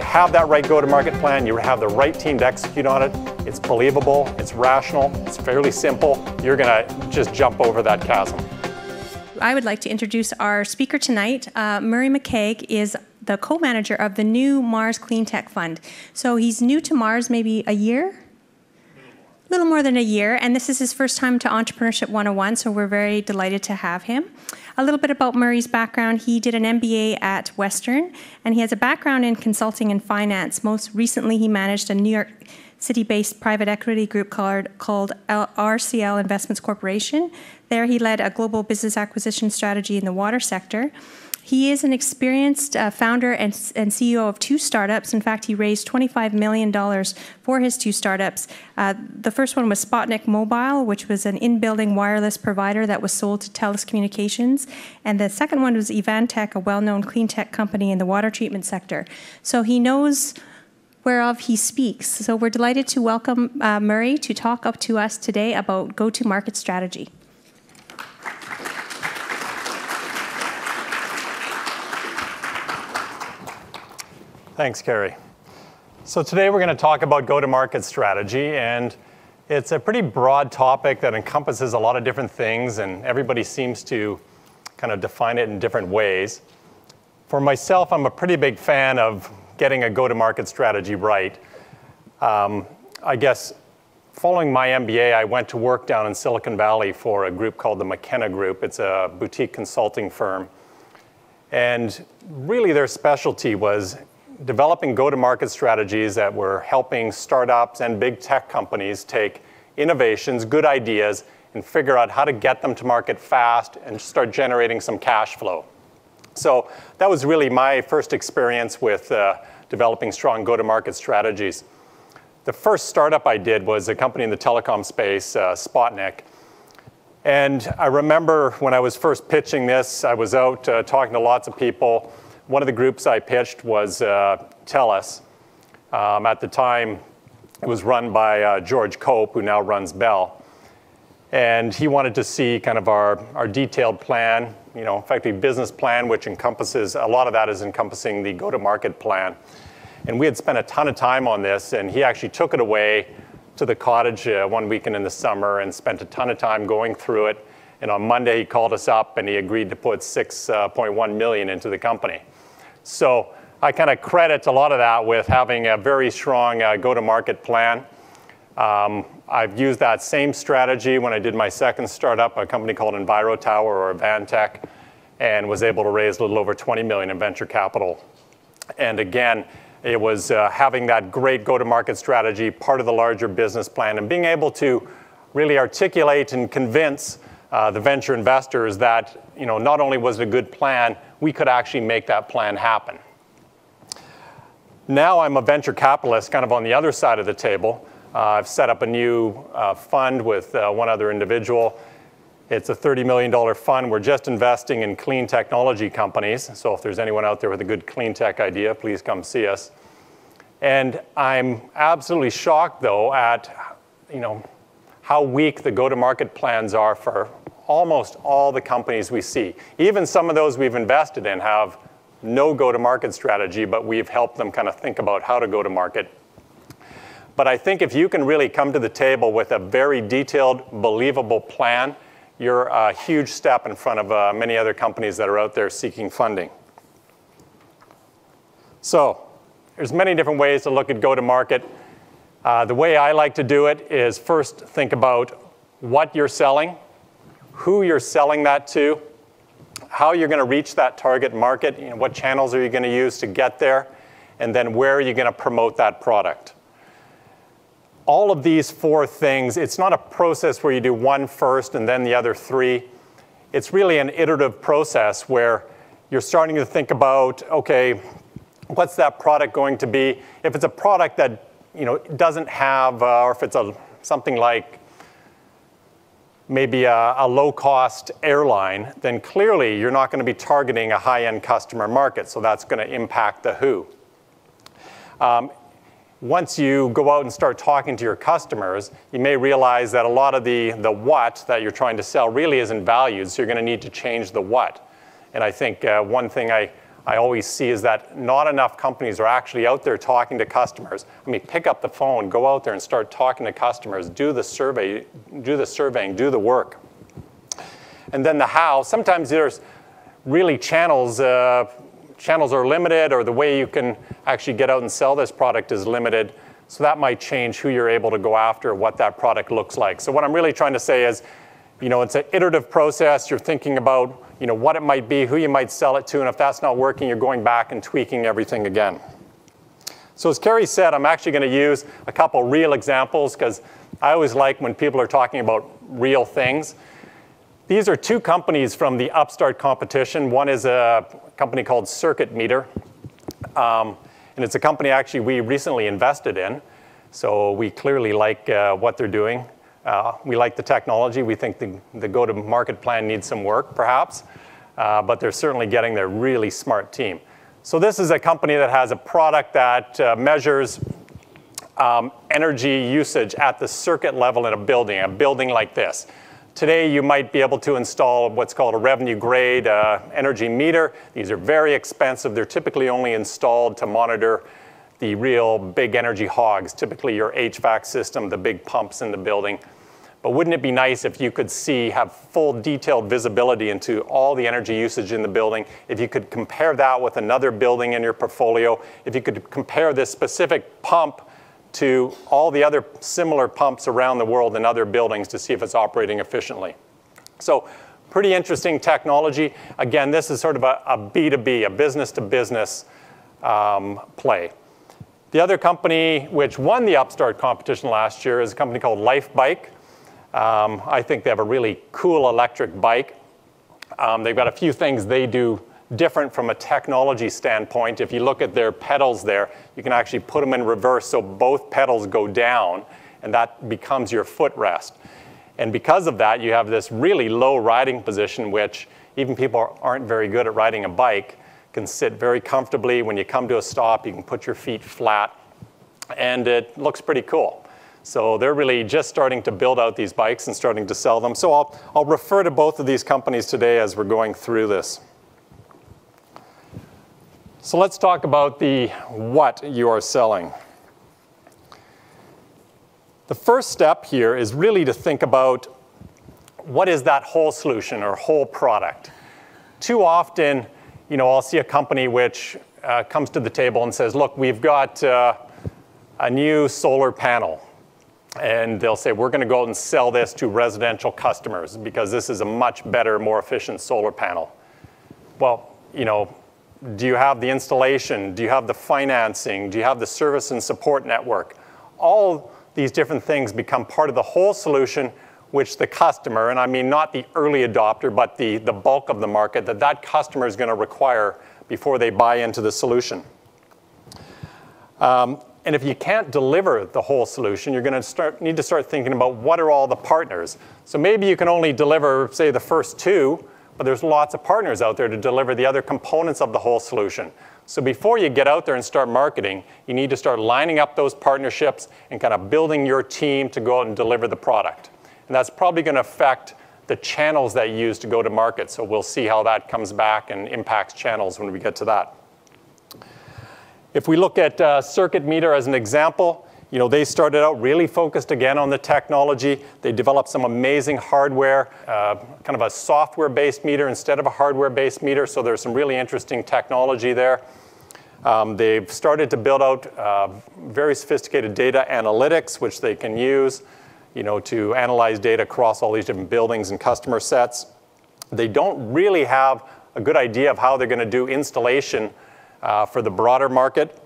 you have that right go-to-market plan, you have the right team to execute on it, it's believable, it's rational, it's fairly simple, you're going to just jump over that chasm. I would like to introduce our speaker tonight. Murray McCaig is the co-manager of the new Mars Cleantech Fund. So he's new to Mars, maybe a year? A little more than a year, and this is his first time to Entrepreneurship 101, so we're very delighted to have him. A little bit about Murray's background. He did an MBA at Western, and he has a background in consulting and finance. Most recently, he managed a New York City-based private equity group called RCL Investments Corporation. There he led a global business acquisition strategy in the water sector. He is an experienced founder and CEO of 2 startups. In fact, he raised $25 million for his 2 startups. The first one was Spotnik Mobile, which was an in-building wireless provider that was sold to TELUS Communications. And the second one was Evantech, a well-known clean tech company in the water treatment sector. So he knows whereof he speaks. So we're delighted to welcome Murray to talk up to us today about go-to-market strategy. Thanks, Carrie. So today we're going to talk about go-to-market strategy, and it's a pretty broad topic that encompasses a lot of different things, and everybody seems to kind of define it in different ways. For myself, I'm a pretty big fan of getting a go-to-market strategy right. I guess following my MBA, I went to work down in Silicon Valley for a group called the McKenna Group. It's a boutique consulting firm. And really their specialty was developing go-to-market strategies that were helping startups and big tech companies take innovations, good ideas, and figure out how to get them to market fast and start generating some cash flow. So that was really my first experience with developing strong go-to-market strategies. The first startup I did was a company in the telecom space, Spotnik. And I remember when I was first pitching this, I was out talking to lots of people. One of the groups I pitched was TELUS. At the time, it was run by George Cope, who now runs Bell. And he wanted to see kind of our detailed plan, effectively business plan, which encompasses, a lot of that is encompassing the go-to-market plan. And we had spent a ton of time on this, and he actually took it away to the cottage one weekend in the summer and spent a ton of time going through it. And on Monday, he called us up and he agreed to put $6.1 million into the company. So I kind of credit a lot of that with having a very strong go-to-market plan. I've used that same strategy when I did my second startup, a company called EnviroTower or Evantech, and was able to raise a little over $20 million in venture capital. And again, it was having that great go-to-market strategy, part of the larger business plan, and being able to really articulate and convince the venture investors that not only was it a good plan, we could actually make that plan happen. Now I'm a venture capitalist kind of on the other side of the table. I've set up a new fund with one other individual. It's a $30 million fund. We're just investing in clean technology companies. So if there's anyone out there with a good clean tech idea, please come see us. And I'm absolutely shocked, though, at how weak the go-to-market plans are for almost all the companies we see. Even some of those we've invested in have no go-to-market strategy, but we've helped them kind of think about how to go to market. But I think if you can really come to the table with a very detailed, believable plan, you're a huge step in front of many other companies that are out there seeking funding. So there's many different ways to look at go-to-market. The way I like to do it is first think about what you're selling, who you're selling that to, how you're going to reach that target market, what channels are you going to use to get there, and then where are you going to promote that product. All of these 4 things, it's not a process where you do one first and then the other 3. It's really an iterative process where you're starting to think about, okay, what's that product going to be? If it's a product that doesn't have, or if it's something like maybe a low-cost airline, then clearly you're not going to be targeting a high-end customer market, so that's going to impact the who. Once you go out and start talking to your customers, you may realize that a lot of the what that you're trying to sell really isn't valued, so you're going to need to change the what. And I think one thing I I always see is that not enough companies are actually out there talking to customers. I mean, pick up the phone, go out there and start talking to customers, do the surveying, do the work. And then the how, sometimes there's really channels are limited, or the way you can actually get out and sell this product is limited. So that might change who you're able to go after, what that product looks like. So what I'm really trying to say is, it's an iterative process. You're thinking about, what it might be, who you might sell it to, and if that's not working, you're going back and tweaking everything again. So as Carrie said, I'm actually going to use a couple real examples, because I always like when people are talking about real things. These are two companies from the upstart competition. One is a company called Circuit Meter, and it's a company actually we recently invested in. So we clearly like what they're doing. We like the technology. We think the go-to-market plan needs some work, perhaps, but they're certainly getting their really smart team. So this is a company that has a product that measures energy usage at the circuit level in a building like this. Today, you might be able to install what's called a revenue grade energy meter. These are very expensive. They're typically only installed to monitor the real big energy hogs, typically your HVAC system, the big pumps in the building. But wouldn't it be nice if you could have full detailed visibility into all the energy usage in the building, if you could compare that with another building in your portfolio, if you could compare this specific pump to all the other similar pumps around the world in other buildings to see if it's operating efficiently. So pretty interesting technology. Again, this is sort of a B2B, a business-to-business play. The other company which won the upstart competition last year is a company called Lifebike. I think they have a really cool electric bike. They've got a few things they do different from a technology standpoint. If you look at their pedals there, you can actually put them in reverse so both pedals go down, and that becomes your footrest. And because of that, you have this really low riding position, which even people aren't very good at riding a bike can sit very comfortably. When you come to a stop, you can put your feet flat, and it looks pretty cool. So they're really just starting to build out these bikes and starting to sell them. So I'll refer to both of these companies today as we're going through this. So let's talk about the what you are selling. The first step here is really to think about what is that whole solution or whole product. Too often, I'll see a company which comes to the table and says, look, we've got a new solar panel. And they'll say, we're going to go out and sell this to residential customers because this is a much better, more efficient solar panel. Well, do you have the installation? Do you have the financing? Do you have the service and support network? All these different things become part of the whole solution, which the customer, and I mean not the early adopter, but the bulk of the market, that customer is going to require before they buy into the solution. And if you can't deliver the whole solution, you're going to need to start thinking about what are all the partners. So maybe you can only deliver, say, the first two, but there's lots of partners out there to deliver the other components of the whole solution. So before you get out there and start marketing, you need to start lining up those partnerships and kind of building your team to go out and deliver the product. And that's probably going to affect the channels that you use to go to market. So we'll see how that comes back and impacts channels when we get to that. If we look at Circuit Meter as an example, they started out really focused again on the technology. They developed some amazing hardware, kind of a software-based meter instead of a hardware-based meter. So there's some really interesting technology there. They've started to build out very sophisticated data analytics, which they can use, to analyze data across all these different buildings and customer sets. They don't really have a good idea of how they're going to do installation for the broader market.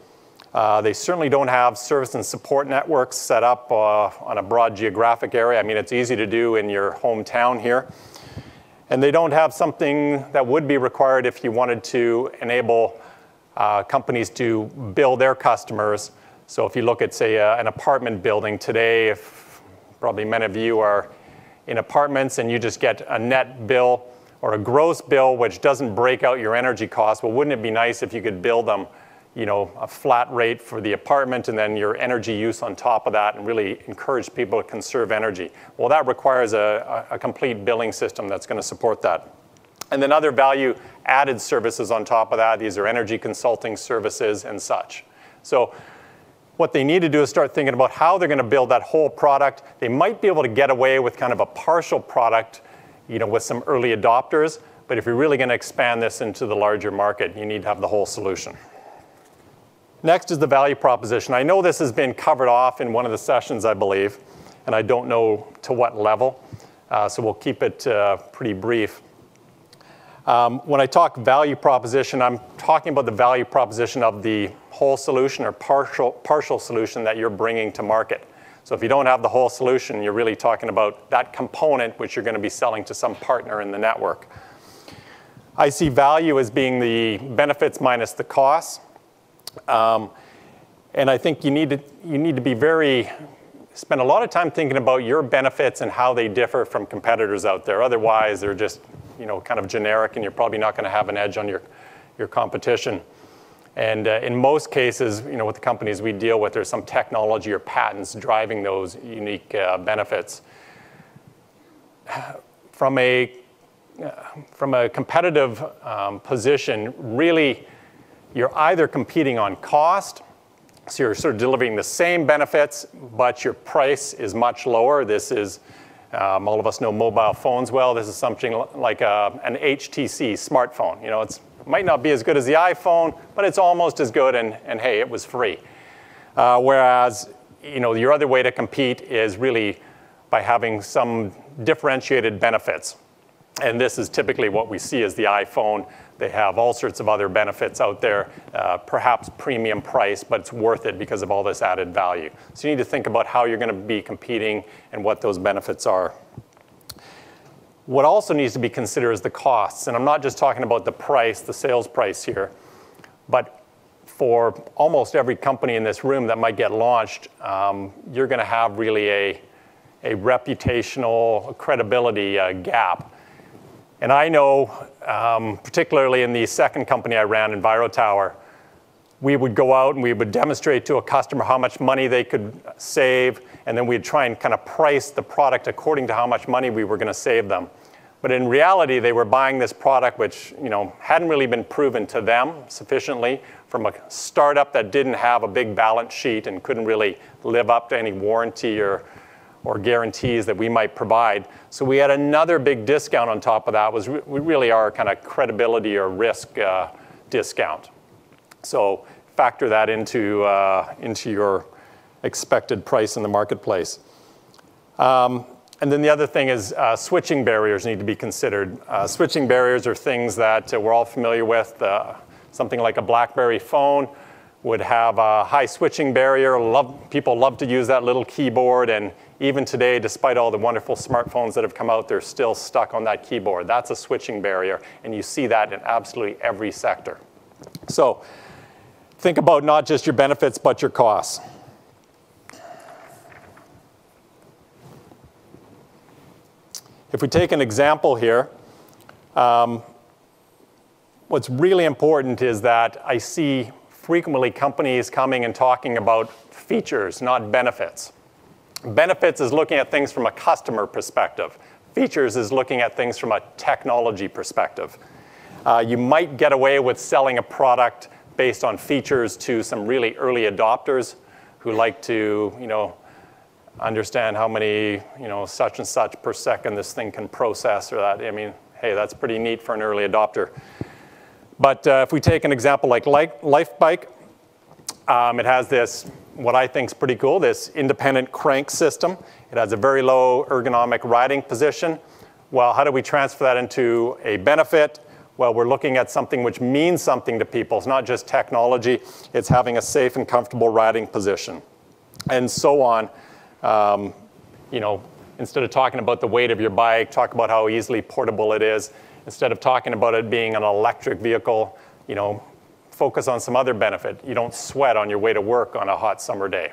They certainly don't have service and support networks set up on a broad geographic area. I mean, it's easy to do in your hometown here. And they don't have something that would be required if you wanted to enable companies to bill their customers. So if you look at, say, an apartment building today, if probably many of you are in apartments and you just get a net bill or a gross bill which doesn't break out your energy costs, well, wouldn't it be nice if you could bill them a flat rate for the apartment and then your energy use on top of that and really encourage people to conserve energy? Well, that requires a complete billing system that's going to support that. And then other value-added services on top of that. These are energy consulting services and such. So what they need to do is start thinking about how they're going to build that whole product. They might be able to get away with kind of a partial product, with some early adopters. But if you're really going to expand this into the larger market, you need to have the whole solution. Next is the value proposition. I know this has been covered off in one of the sessions, I believe, and I don't know to what level. So we'll keep it pretty brief. When I talk value proposition, I'm talking about the value proposition of the whole solution or partial solution that you're bringing to market. So if you don't have the whole solution, you're really talking about that component which you're going to be selling to some partner in the network. I see value as being the benefits minus the costs. And I think you need to spend a lot of time thinking about your benefits and how they differ from competitors out there. Otherwise, they're just kind of generic, and you're probably not going to have an edge on your competition. And in most cases, with the companies we deal with, there's some technology or patents driving those unique benefits. From a competitive position, really, you're either competing on cost, so you're sort of delivering the same benefits, but your price is much lower. This is, all of us know mobile phones well. This is something like an HTC smartphone. It might not be as good as the iPhone, but it's almost as good, and hey, it was free. Whereas, your other way to compete is really by having some differentiated benefits. And this is typically what we see as the iPhone. They have all sorts of other benefits out there, perhaps premium price, but it's worth it because of all this added value. So you need to think about how you're going to be competing and what those benefits are. What also needs to be considered is the costs. And I'm not just talking about the price, the sales price here, but for almost every company in this room that might get launched, you're going to have really a reputational credibility gap. And I know, particularly in the second company I ran, EnviroTower, we would go out and we would demonstrate to a customer how much money they could save, and then we'd try and kind of price the product according to how much money we were going to save them. But in reality, they were buying this product which hadn't really been proven to them sufficiently, from a startup that didn't have a big balance sheet and couldn't really live up to any warranty or guarantees that we might provide. So we had another big discount on top of that. We really are kind of credibility or risk discount. So factor that into your expected price in the marketplace. And then the other thing is switching barriers need to be considered. Switching barriers are things that we're all familiar with. Something like a BlackBerry phone would have a high switching barrier. People love to use that little keyboard, and even today, despite all the wonderful smartphones that have come out, they're still stuck on that keyboard. That's a switching barrier, and you see that in absolutely every sector. So think about not just your benefits, but your costs. If we take an example here, what's really important is that I see frequently companies coming and talking about features, not benefits. Benefits is looking at things from a customer perspective. Features is looking at things from a technology perspective. You might get away with selling a product based on features to some really early adopters who like to, understand how many, such and such per second this thing can process, or that. I mean, hey, that's pretty neat for an early adopter. But if we take an example like LifeBike, it has this, what I think is pretty cool, this independent crank system. It has a very low ergonomic riding position. Well, how do we transfer that into a benefit? Well, we're looking at something which means something to people. It's not just technology. It's having a safe and comfortable riding position, and so on. Instead of talking about the weight of your bike, talk about how easily portable it is. Instead of talking about it being an electric vehicle, focus on some other benefit. You don't sweat on your way to work on a hot summer day.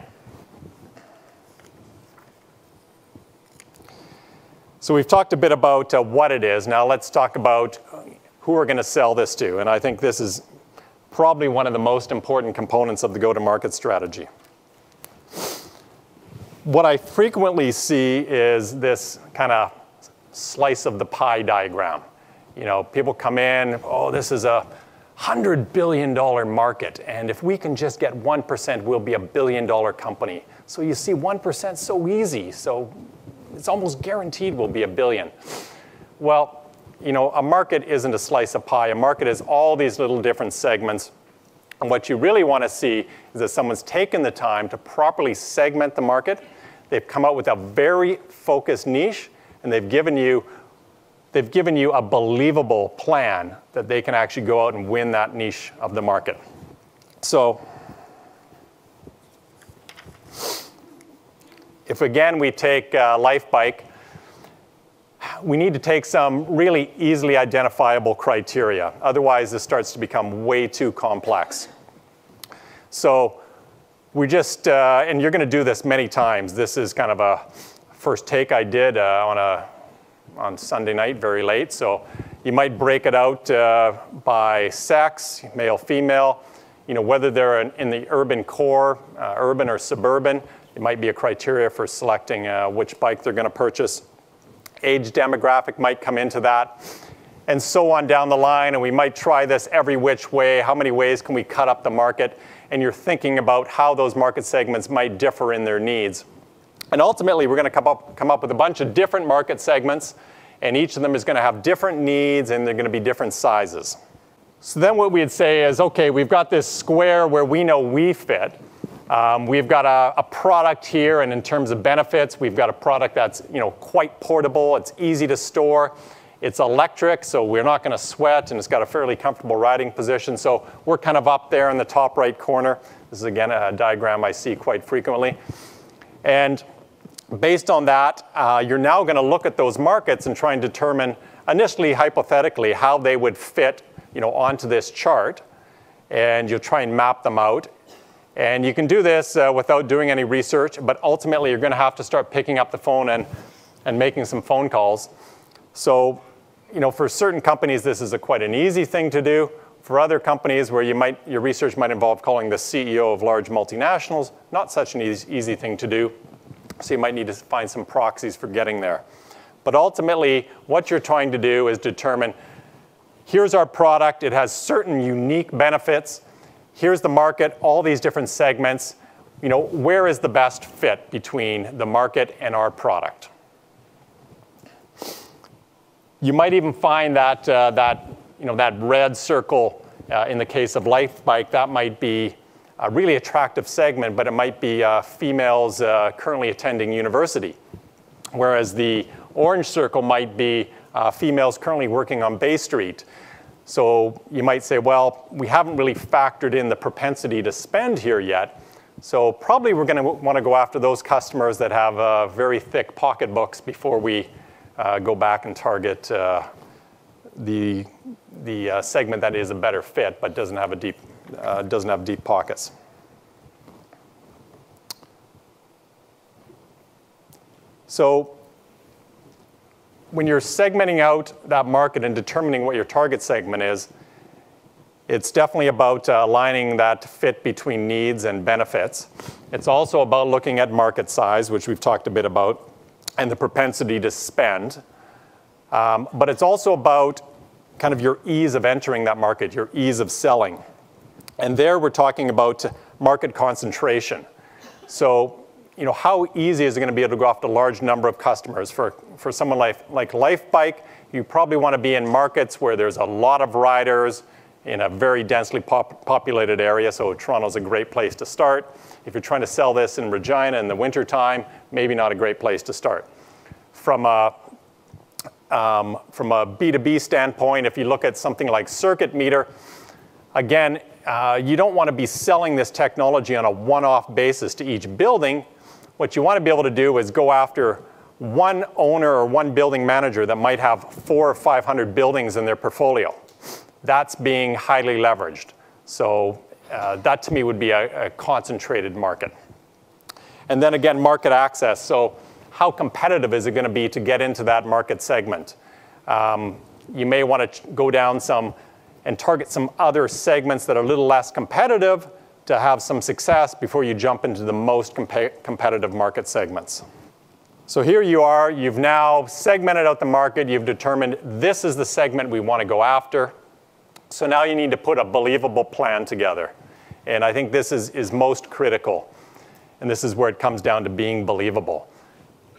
So we've talked a bit about what it is. Now let's talk about who we're going to sell this to. And I think this is probably one of the most important components of the go-to-market strategy. What I frequently see is this kind of slice of the pie diagram. People come in, oh, this is a $100 billion market, and if we can just get 1%, we'll be a $1 billion company. So you see, 1% so easy, so it's almost guaranteed we'll be $1 billion. Well, a market isn't a slice of pie. A market is all these little different segments. And what you really want to see is that someone's taken the time to properly segment the market. They've come out with a very focused niche, and they've given you a believable plan that they can actually go out and win that niche of the market. So if, again, we take Life Bike, we need to take some really easily identifiable criteria. Otherwise, this starts to become way too complex. So we just, and you're going to do this many times. This is kind of a first take I did on Sunday night, very late. So you might break it out by sex, male, female. Whether they're in the urban core, urban or suburban, it might be a criteria for selecting which bike they're going to purchase. Age demographic might come into that, and so on down the line. And we might try this every which way. How many ways can we cut up the market? And you're thinking about how those market segments might differ in their needs. And ultimately, we're going to come up with a bunch of different market segments, and each of them is going to have different needs, and they're going to be different sizes. So then what we'd say is, okay, we've got this square where we know we fit. We've got a product here, and in terms of benefits, we've got a product that's quite portable. It's easy to store. It's electric, so we're not going to sweat, and it's got a fairly comfortable riding position. So we're kind of up there in the top right corner. This is, again, a diagram I see quite frequently. And based on that, you're now going to look at those markets and try and determine, initially, hypothetically, how they would fit onto this chart. And you'll try and map them out. And you can do this without doing any research, but ultimately you're going to have to start picking up the phone and making some phone calls. So, for certain companies, this is quite an easy thing to do. For other companies where your research might involve calling the CEO of large multinationals, not such an easy thing to do. So you might need to find some proxies for getting there. But ultimately, what you're trying to do is determine, here's our product. It has certain unique benefits. Here's the market, all these different segments. Where is the best fit between the market and our product? You might even find that that red circle in the case of Life Bike, that might be a really attractive segment, but it might be females currently attending university. Whereas the orange circle might be females currently working on Bay Street. So you might say, well, we haven't really factored in the propensity to spend here yet. So probably we're going to want to go after those customers that have very thick pocketbooks before we go back and target the segment that is a better fit but doesn't have deep pockets. So when you're segmenting out that market and determining what your target segment is, it's definitely about aligning that fit between needs and benefits. It's also about looking at market size, which we've talked a bit about, and the propensity to spend. But it's also about kind of your ease of entering that market, your ease of selling. And there we're talking about market concentration. So, how easy is it going to be able to go after a large number of customers? For someone like Life Bike, you probably want to be in markets where there's a lot of riders in a very densely populated area. So Toronto's a great place to start. If you're trying to sell this in Regina in the wintertime, maybe not a great place to start. From a B2B standpoint, if you look at something like circuit meter, again, you don't want to be selling this technology on a one-off basis to each building. What you want to be able to do is go after one owner or one building manager that might have 400 or 500 buildings in their portfolio. That's being highly leveraged. So that to me would be a concentrated market. And then again, market access. So how competitive is it going to be to get into that market segment? You may want to go down some and target some other segments that are a little less competitive to have some success before you jump into the most competitive market segments. So here you are, you've now segmented out the market, you've determined this is the segment we want to go after. So now you need to put a believable plan together. And I think this is most critical. And this is where it comes down to being believable.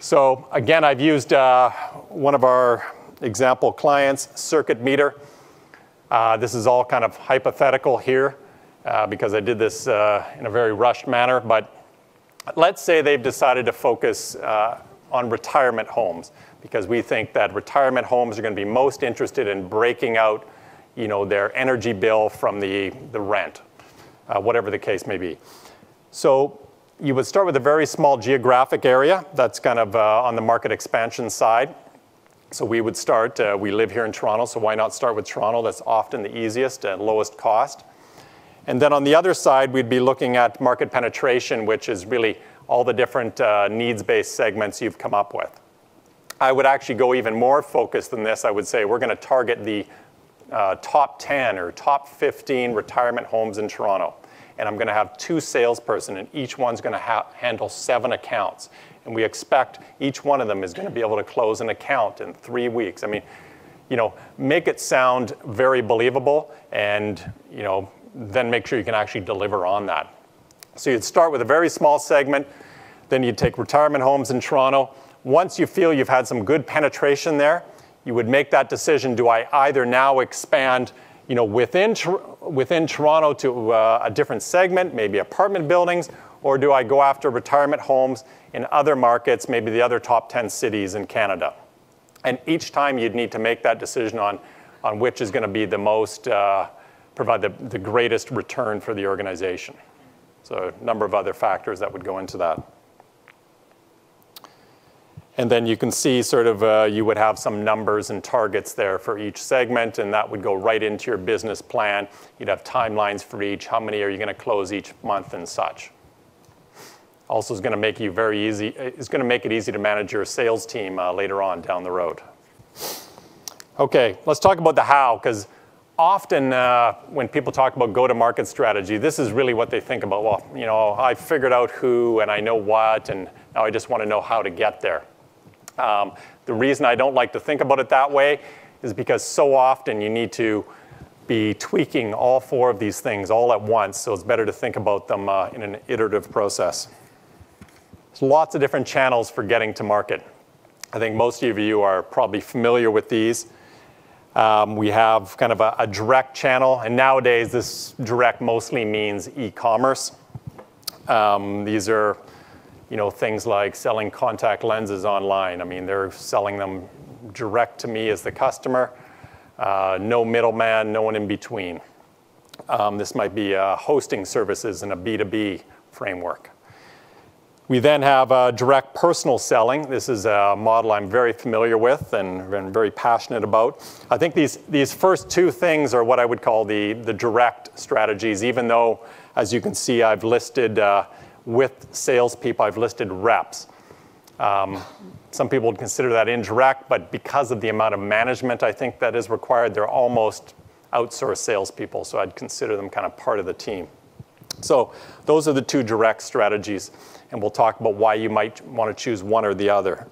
So again, I've used one of our example clients, circuit meter. This is all kind of hypothetical here because I did this in a very rushed manner. But let's say they've decided to focus on retirement homes because we think that retirement homes are going to be most interested in breaking out, their energy bill from the rent, whatever the case may be. So you would start with a very small geographic area that's kind of on the market expansion side. So we would start, we live here in Toronto, so why not start with Toronto? That's often the easiest and lowest cost. And then on the other side, we'd be looking at market penetration, which is really all the different needs-based segments you've come up with. I would actually go even more focused than this. I would say we're going to target the top 10 or top 15 retirement homes in Toronto. And I'm going to have 2 salesperson, and each one's going to handle 7 accounts. And we expect each one of them is going to be able to close an account in 3 weeks. I mean, make it sound very believable, and then make sure you can actually deliver on that. So you'd start with a very small segment, then you'd take retirement homes in Toronto. Once you feel you've had some good penetration there, you would make that decision, do I either now expand within Toronto to a different segment, maybe apartment buildings, or do I go after retirement homes in other markets, maybe the other top 10 cities in Canada? And each time you'd need to make that decision on which is going to be the most, provide the greatest return for the organization. So a number of other factors that would go into that. And then you can see sort of you would have some numbers and targets there for each segment, and that would go right into your business plan. You'd have timelines for each. How many are you going to close each month and such? Also, is going to make you very easy. It's going to make it easy to manage your sales team later on down the road. Okay, let's talk about the how, because often when people talk about go-to-market strategy, this is really what they think about. Well, I figured out who and I know what, and now I just want to know how to get there. The reason I don't like to think about it that way is because so often you need to be tweaking all 4 of these things all at once, so it's better to think about them in an iterative process. There's lots of different channels for getting to market. I think most of you are probably familiar with these. We have kind of a direct channel, and nowadays this direct mostly means e-commerce. These are things like selling contact lenses online. I mean, they're selling them direct to me as the customer. No middleman, no one in between. This might be hosting services in a B2B framework. We then have direct personal selling. This is a model I'm very familiar with and very passionate about. I think these first 2 things are what I would call the direct strategies, even though, as you can see, I've listed with salespeople, I've listed reps. Some people would consider that indirect, but because of the amount of management I think that is required, they're almost outsourced salespeople, so I'd consider them kind of part of the team. So those are the 2 direct strategies, and we'll talk about why you might want to choose one or the other.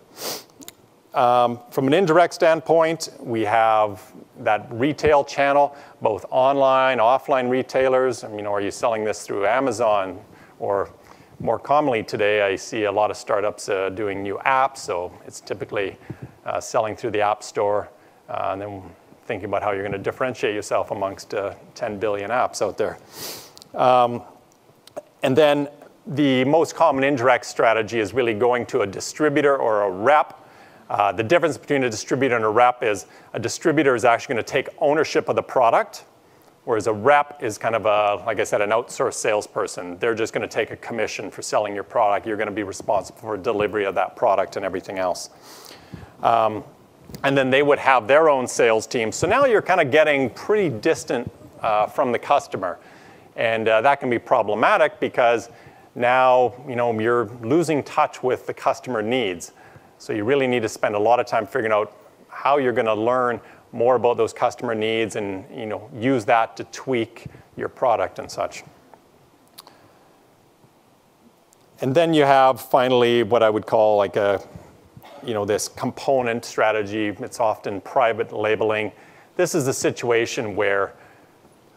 From an indirect standpoint, we have that retail channel, both online, offline retailers. Are you selling this through Amazon? Or more commonly today, I see a lot of startups doing new apps, so it's typically selling through the App Store, and then thinking about how you're going to differentiate yourself amongst 10 billion apps out there. And then the most common indirect strategy is really going to a distributor or a rep. The difference between a distributor and a rep is a distributor is actually going to take ownership of the product, whereas a rep is kind of like I said, an outsourced salesperson. They're just going to take a commission for selling your product. You're going to be responsible for delivery of that product and everything else. And then they would have their own sales team. So now you're kind of getting pretty distant from the customer. And that can be problematic because now you're losing touch with the customer needs. So you really need to spend a lot of time figuring out how you're going to learn more about those customer needs and use that to tweak your product and such. And then you have finally what I would call like a this component strategy. It's often private labeling. This is a situation where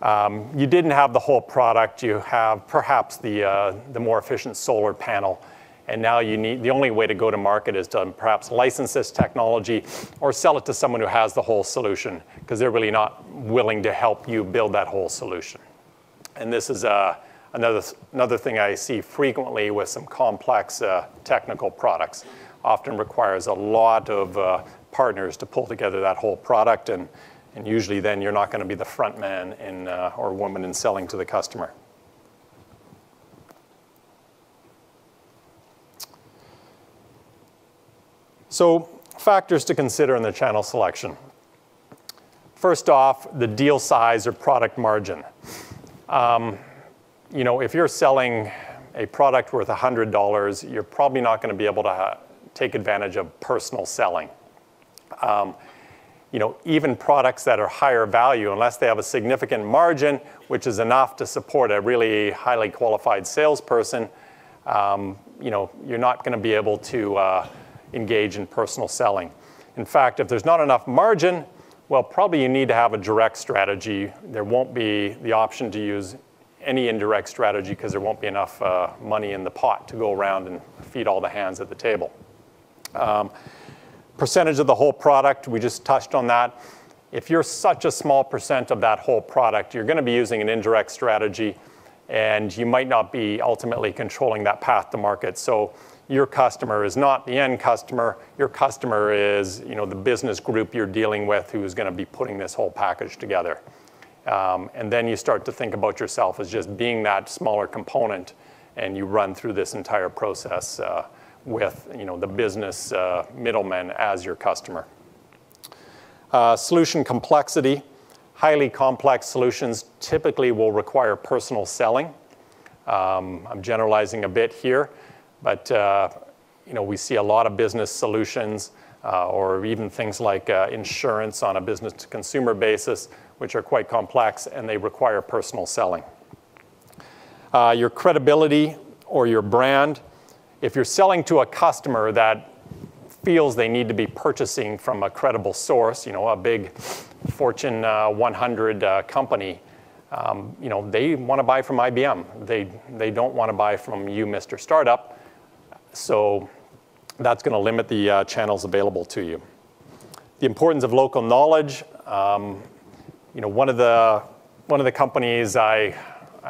you didn't have the whole product. You have perhaps the more efficient solar panel, and now the only way to go to market is to perhaps license this technology or sell it to someone who has the whole solution, because they're really not willing to help you build that whole solution. And this is another thing I see frequently with some complex technical products. Often requires a lot of partners to pull together that whole product, and usually then you're not going to be the front man or woman in selling to the customer. So factors to consider in the channel selection. First off, the deal size or product margin. If you're selling a product worth $100, you're probably not going to be able to take advantage of personal selling. Even products that are higher value, unless they have a significant margin, which is enough to support a really highly qualified salesperson, you're not going to be able to engage in personal selling. In fact, if there's not enough margin, well, probably you need to have a direct strategy. There won't be the option to use any indirect strategy because there won't be enough money in the pot to go around and feed all the hands at the table. Percentage of the whole product, we just touched on that. If you're such a small percent of that whole product, you're going to be using an indirect strategy, and you might not be ultimately controlling that path to market. So your customer is not the end customer. Your customer is the business group you're dealing with who is going to be putting this whole package together. And then you start to think about yourself as just being that smaller component, and you run through this entire process with the business middleman as your customer. Solution complexity. Highly complex solutions typically will require personal selling. I'm generalizing a bit here, but we see a lot of business solutions or even things like insurance on a business-to-consumer basis, which are quite complex, and they require personal selling. Your credibility or your brand. If you're selling to a customer that feels they need to be purchasing from a credible source, a big Fortune 100 company, they want to buy from IBM. They don't want to buy from you, Mr. Startup. So that's going to limit the channels available to you. The importance of local knowledge. One of the companies I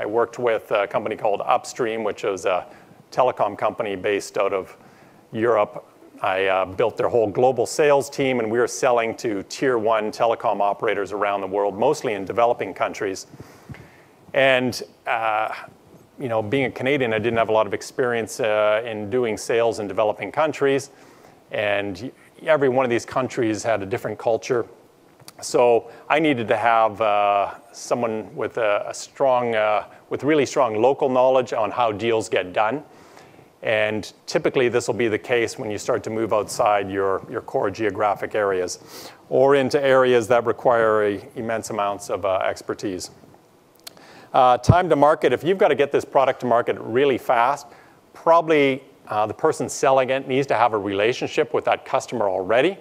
worked with, a company called Upstream, which was a telecom company based out of Europe. I built their whole global sales team, and we were selling to tier 1 telecom operators around the world, mostly in developing countries. And being a Canadian, I didn't have a lot of experience in doing sales in developing countries. And every one of these countries had a different culture. So I needed to have someone with with really strong local knowledge on how deals get done. And typically this will be the case when you start to move outside your core geographic areas or into areas that require immense amounts of expertise. Time to market. If you've got to get this product to market really fast, probably the person selling it needs to have a relationship with that customer already.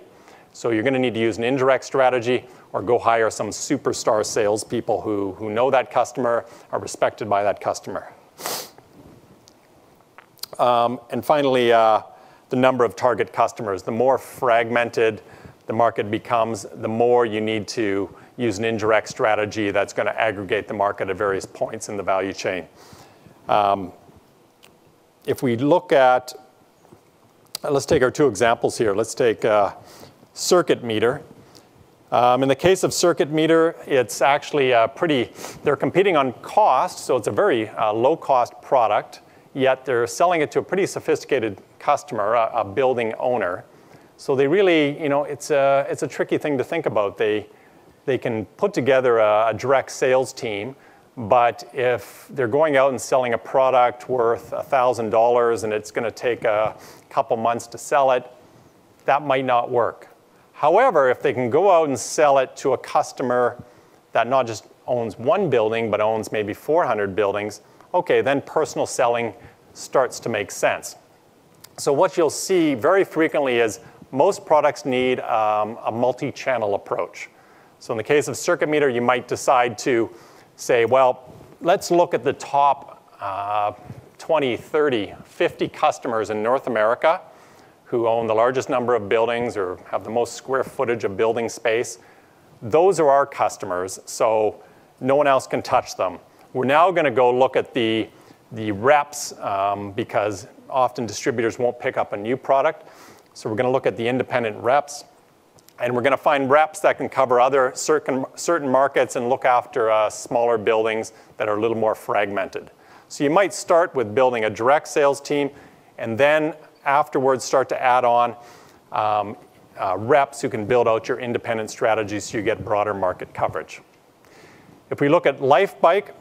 So you're going to need to use an indirect strategy or go hire some superstar salespeople who know that customer, are respected by that customer. And finally, the number of target customers. The more fragmented the market becomes, the more you need to use an indirect strategy that's going to aggregate the market at various points in the value chain. If we look at, let's take our two examples here. Let's take circuit meter. In the case of circuit meter, it's actually they're competing on cost, so it's a very low-cost product, yet they're selling it to a pretty sophisticated customer, a building owner. So they really, it's a tricky thing to think about. They can put together a direct sales team, but if they're going out and selling a product worth $1,000 and it's going to take a couple months to sell it, that might not work. However, if they can go out and sell it to a customer that not just owns one building, but owns maybe 400 buildings, okay, then personal selling starts to make sense. So what you'll see very frequently is most products need a multi-channel approach. So in the case of circuit meter, you might decide to say, well, let's look at the top 20, 30, 50 customers in North America who own the largest number of buildings or have the most square footage of building space. Those are our customers, so no one else can touch them. We're now going to go look at the reps because often distributors won't pick up a new product. So we're going to look at the independent reps. And we're going to find reps that can cover other certain markets and look after smaller buildings that are a little more fragmented. So you might start with building a direct sales team and then afterwards start to add on reps who can build out your independent strategies so you get broader market coverage. If we look at Life Bike,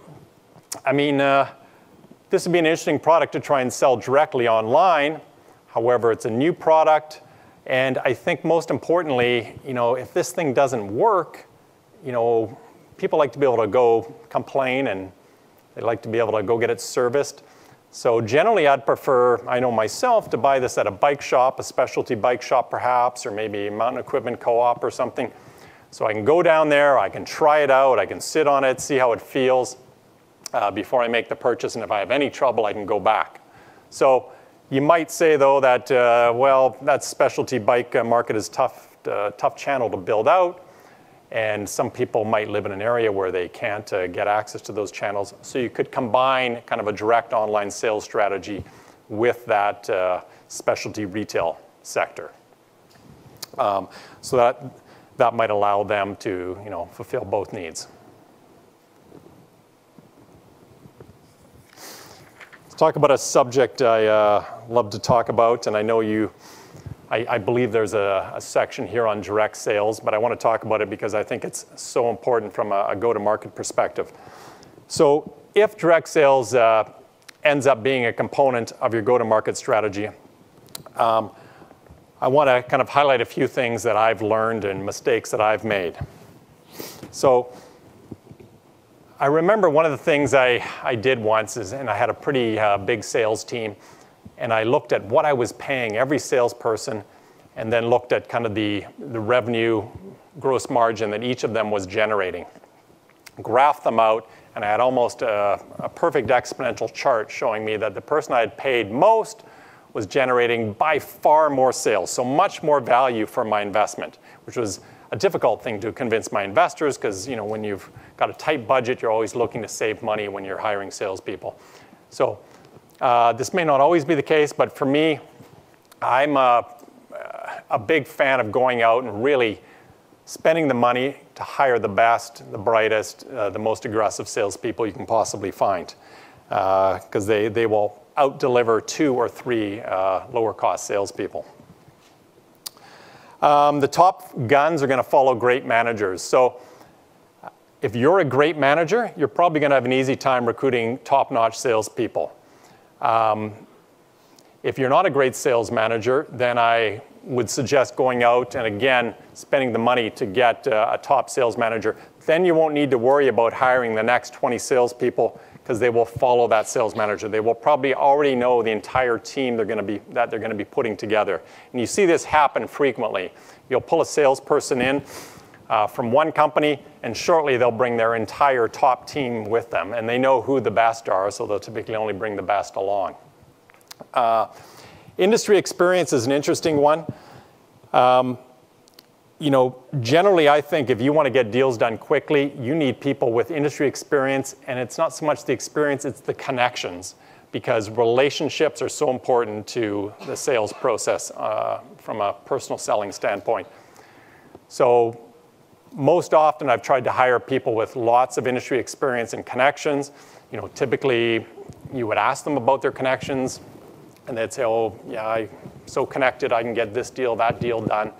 I mean, this would be an interesting product to try and sell directly online. However, it's a new product. And I think most importantly, if this thing doesn't work, people like to be able to go complain and they like to be able to go get it serviced. So generally, I'd prefer, I know myself, to buy this at a bike shop, a specialty bike shop perhaps, or maybe a mountain equipment co-op or something. So I can go down there, I can try it out, I can sit on it, see how it feels before I make the purchase. And if I have any trouble, I can go back. So you might say, though, that, well, that specialty bike market is tough channel to build out. And some people might live in an area where they can't get access to those channels. So you could combine kind of a direct online sales strategy with that specialty retail sector. So that might allow them to fulfill both needs. Let's talk about a subject I love to talk about, and I know I believe there's a section here on direct sales, but I want to talk about it because I think it's so important from a go-to-market perspective. So if direct sales ends up being a component of your go-to-market strategy, I want to kind of highlight a few things that I've learned and mistakes that I've made. So I remember one of the things I did once and I had a pretty big sales team, and I looked at what I was paying every salesperson and then looked at kind of the revenue gross margin that each of them was generating. Graphed them out, and I had almost a perfect exponential chart showing me that the person I had paid most was generating by far more sales, so much more value for my investment, which was a difficult thing to convince my investors because when you've got a tight budget, you're always looking to save money when you're hiring salespeople. So this may not always be the case, but for me, I'm a big fan of going out and really spending the money to hire the best, the brightest, the most aggressive salespeople you can possibly find, because they will out-deliver 2 or 3 lower-cost salespeople. The top guns are going to follow great managers. So if you're a great manager, you're probably going to have an easy time recruiting top-notch salespeople. If you're not a great sales manager, then I would suggest going out and, again, spending the money to get a top sales manager. Then you won't need to worry about hiring the next 20 salespeople because they will follow that sales manager. They will probably already know the entire team they're going to be putting together. And you see this happen frequently. You'll pull a salesperson in from one company, and shortly they'll bring their entire top team with them. And they know who the best are, so they'll typically only bring the best along. Industry experience is an interesting one. Generally, I think if you want to get deals done quickly, you need people with industry experience, and it's not so much the experience, it's the connections, because relationships are so important to the sales process from a personal selling standpoint. So most often, I've tried to hire people with lots of industry experience and connections. Typically, you would ask them about their connections, and they'd say, oh, yeah, I'm so connected, I can get this deal, that deal done.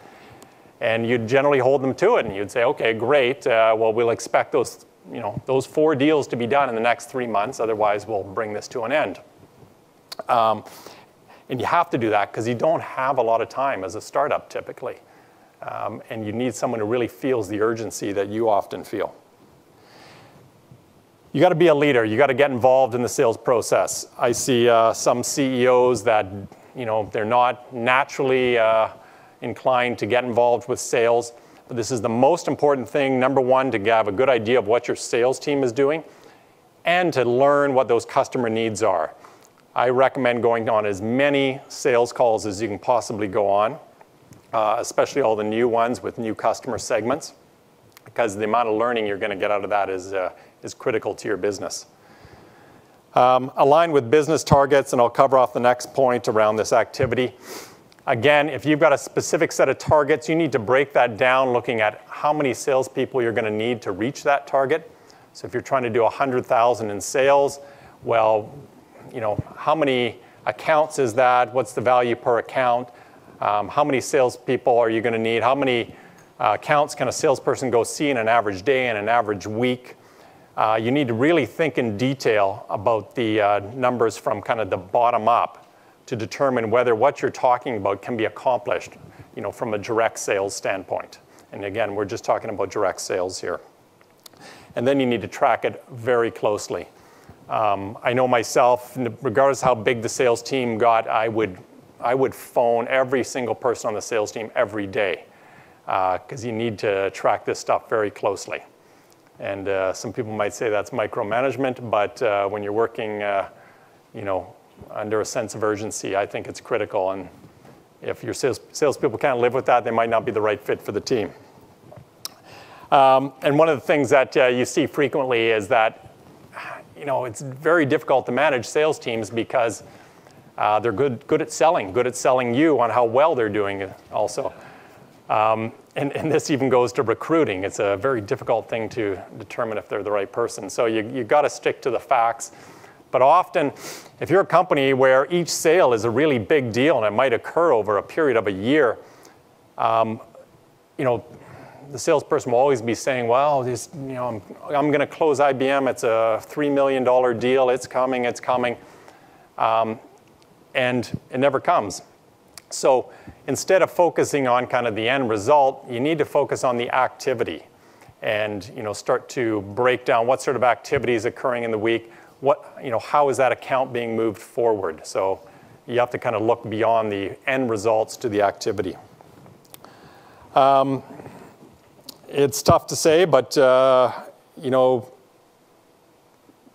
And you'd generally hold them to it, and you'd say, okay, great. Well, we'll expect those 4 deals to be done in the next 3 months. Otherwise, we'll bring this to an end. And you have to do that because you don't have a lot of time as a startup typically. And you need someone who really feels the urgency that you often feel. You got to be a leader. You got to get involved in the sales process. I see some CEOs that they're not naturally inclined to get involved with sales. But this is the most important thing, number one, to have a good idea of what your sales team is doing and to learn what those customer needs are. I recommend going on as many sales calls as you can possibly go on, especially all the new ones with new customer segments, because the amount of learning you're going to get out of that is critical to your business. Align with business targets, and I'll cover off the next point around this activity. Again, if you've got a specific set of targets, you need to break that down looking at how many salespeople you're going to need to reach that target. So if you're trying to do 100,000 in sales, well, how many accounts is that? What's the value per account? How many salespeople are you going to need? How many accounts can a salesperson go see in an average day and an average week? You need to really think in detail about the numbers from kind of the bottom up to determine whether what you're talking about can be accomplished, from a direct sales standpoint. And again, we're just talking about direct sales here. And then you need to track it very closely. I know myself, regardless how big the sales team got, I would phone every single person on the sales team every day, because you need to track this stuff very closely. And some people might say that's micromanagement, but when you're working, under a sense of urgency, I think it's critical. And if your salespeople can't live with that, they might not be the right fit for the team. And one of the things that you see frequently is that, it's very difficult to manage sales teams because they're good at selling you on how well they're doing it also. And this even goes to recruiting. It's a very difficult thing to determine if they're the right person. So you got to stick to the facts. But often, if you're a company where each sale is a really big deal and it might occur over a period of a year, the salesperson will always be saying, well, I'm going to close IBM. It's a $3 million deal. It's coming. And it never comes. So instead of focusing on kind of the end result, you need to focus on the activity and start to break down what sort of activity is occurring in the week. How is that account being moved forward? So you have to kind of look beyond the end results to the activity. It's tough to say, but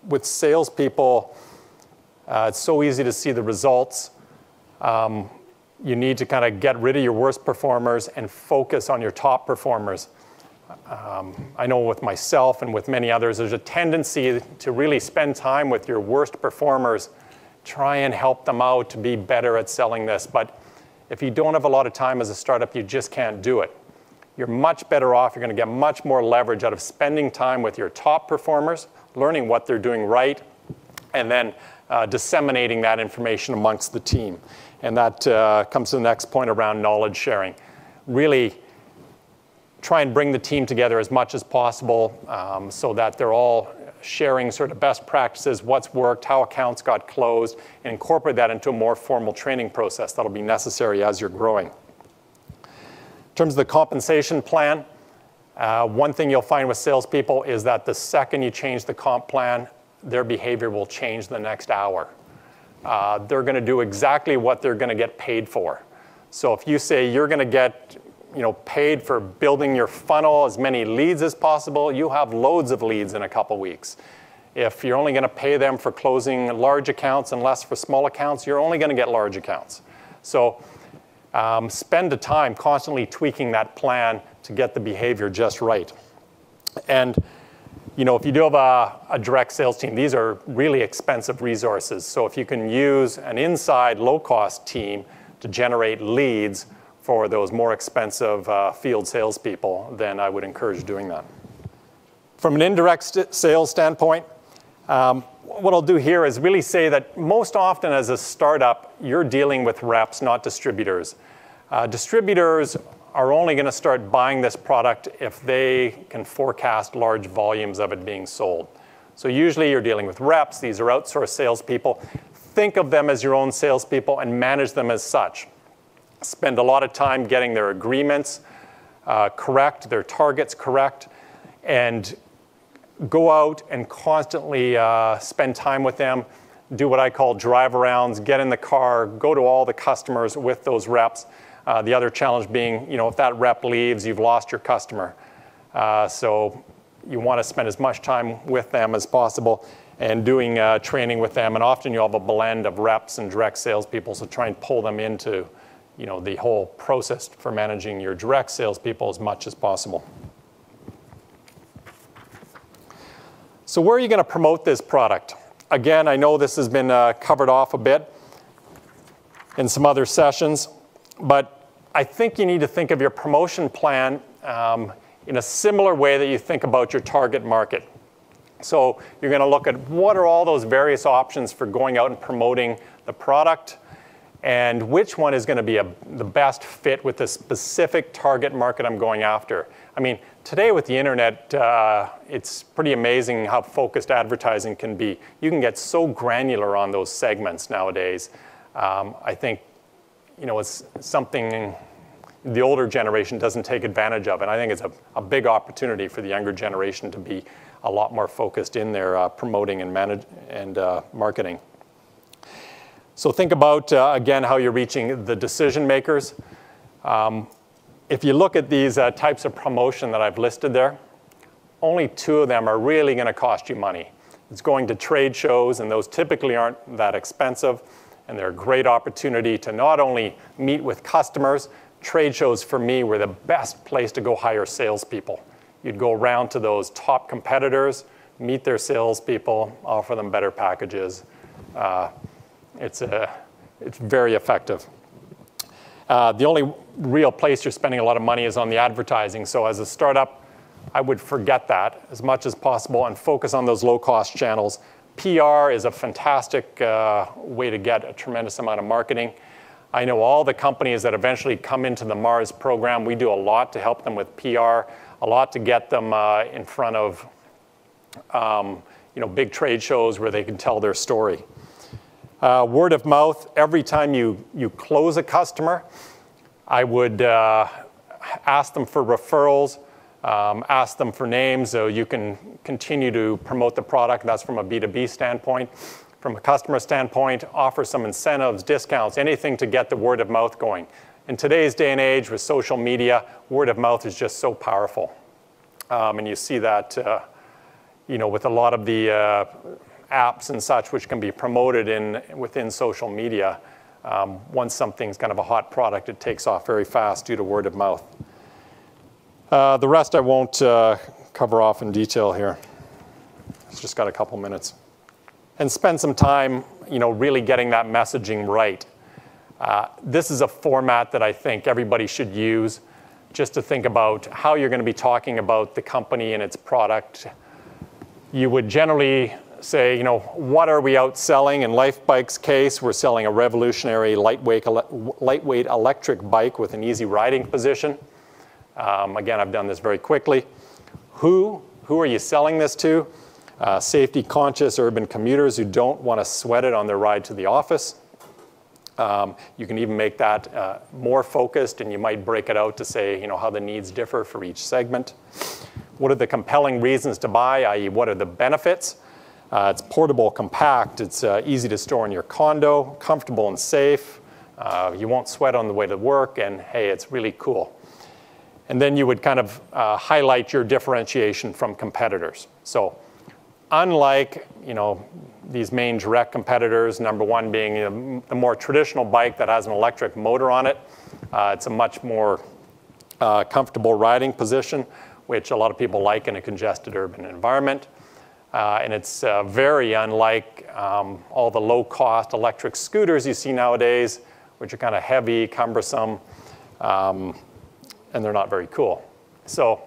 with salespeople, it's so easy to see the results. You need to kind of get rid of your worst performers and focus on your top performers. I know with myself and with many others, there's a tendency to really spend time with your worst performers, try and help them out to be better at selling this. But if you don't have a lot of time as a startup, you just can't do it. You're much better off. You're going to get much more leverage out of spending time with your top performers, learning what they're doing right, and then disseminating that information amongst the team. And that comes to the next point around knowledge sharing. Really try and bring the team together as much as possible so that they're all sharing sort of best practices, what's worked, how accounts got closed, and incorporate that into a more formal training process that'll be necessary as you're growing. In terms of the compensation plan, one thing you'll find with salespeople is that the second you change the comp plan, their behavior will change the next hour. They're going to do exactly what they're going to get paid for. So if you say you're going to get paid for building your funnel, as many leads as possible, you have loads of leads in a couple weeks. If you're only going to pay them for closing large accounts and less for small accounts, you're only going to get large accounts. So spend the time constantly tweaking that plan to get the behavior just right. And if you do have a direct sales team, these are really expensive resources. So if you can use an inside low-cost team to generate leads for those more expensive field salespeople, then I would encourage doing that. From an indirect sales standpoint, what I'll do here is really say that most often as a startup, you're dealing with reps, not distributors. Distributors are only going to start buying this product if they can forecast large volumes of it being sold. So usually you're dealing with reps. These are outsourced salespeople. Think of them as your own salespeople and manage them as such. Spend a lot of time getting their agreements correct, their targets correct, and go out and constantly spend time with them, do what I call drive-arounds, get in the car, go to all the customers with those reps. The other challenge being, if that rep leaves, you've lost your customer. So you want to spend as much time with them as possible and doing training with them. And often you have a blend of reps and direct salespeople, so try and pull them into the whole process for managing your direct salespeople as much as possible. So where are you going to promote this product? Again, I know this has been covered off a bit in some other sessions, but I think you need to think of your promotion plan in a similar way that you think about your target market. So you're going to look at what are all those various options for going out and promoting the product, and which one is going to be the best fit with the specific target market I'm going after. I mean, today with the internet, it's pretty amazing how focused advertising can be. You can get so granular on those segments nowadays. I think, it's something the older generation doesn't take advantage of, and I think it's a big opportunity for the younger generation to be a lot more focused in their promoting and marketing. So think about, again, how you're reaching the decision makers. If you look at these types of promotion that I've listed there, only 2 of them are really going to cost you money. It's going to trade shows, and those typically aren't that expensive, and they're a great opportunity to not only meet with customers. Trade shows, for me, were the best place to go hire salespeople. You'd go around to those top competitors, meet their salespeople, offer them better packages. It's very effective. The only real place you're spending a lot of money is on the advertising. So as a startup, I would forget that as much as possible and focus on those low-cost channels. PR is a fantastic way to get a tremendous amount of marketing. I know all the companies that eventually come into the Mars program, we do a lot to help them with PR, a lot to get them in front of big trade shows where they can tell their story. Word of mouth, every time you close a customer, I would ask them for referrals, ask them for names so you can continue to promote the product. That's from a B2B standpoint. From a customer standpoint, offer some incentives, discounts, anything to get the word of mouth going. In today's day and age with social media, word of mouth is just so powerful. And you see that with a lot of the apps and such which can be promoted within social media. Once something's kind of a hot product, it takes off very fast due to word of mouth. The rest I won't cover off in detail here. It's just got a couple minutes. And spend some time, really getting that messaging right. This is a format that I think everybody should use just to think about how you're going to be talking about the company and its product. You would generally say, what are we outselling? In Lifebike's case, we're selling a revolutionary lightweight electric bike with an easy riding position. Again, I've done this very quickly. Who are you selling this to? Safety-conscious urban commuters who don't want to sweat it on their ride to the office. You can even make that more focused, and you might break it out to say, how the needs differ for each segment. What are the compelling reasons to buy, i.e. what are the benefits? It's portable, compact, it's easy to store in your condo, comfortable and safe. You won't sweat on the way to work, and hey, it's really cool. And then you would kind of highlight your differentiation from competitors. So unlike these main direct competitors, number one being the more traditional bike that has an electric motor on it, it's a much more comfortable riding position, which a lot of people like in a congested urban environment. And it's very unlike all the low-cost electric scooters you see nowadays, which are kind of heavy, cumbersome, and they're not very cool. So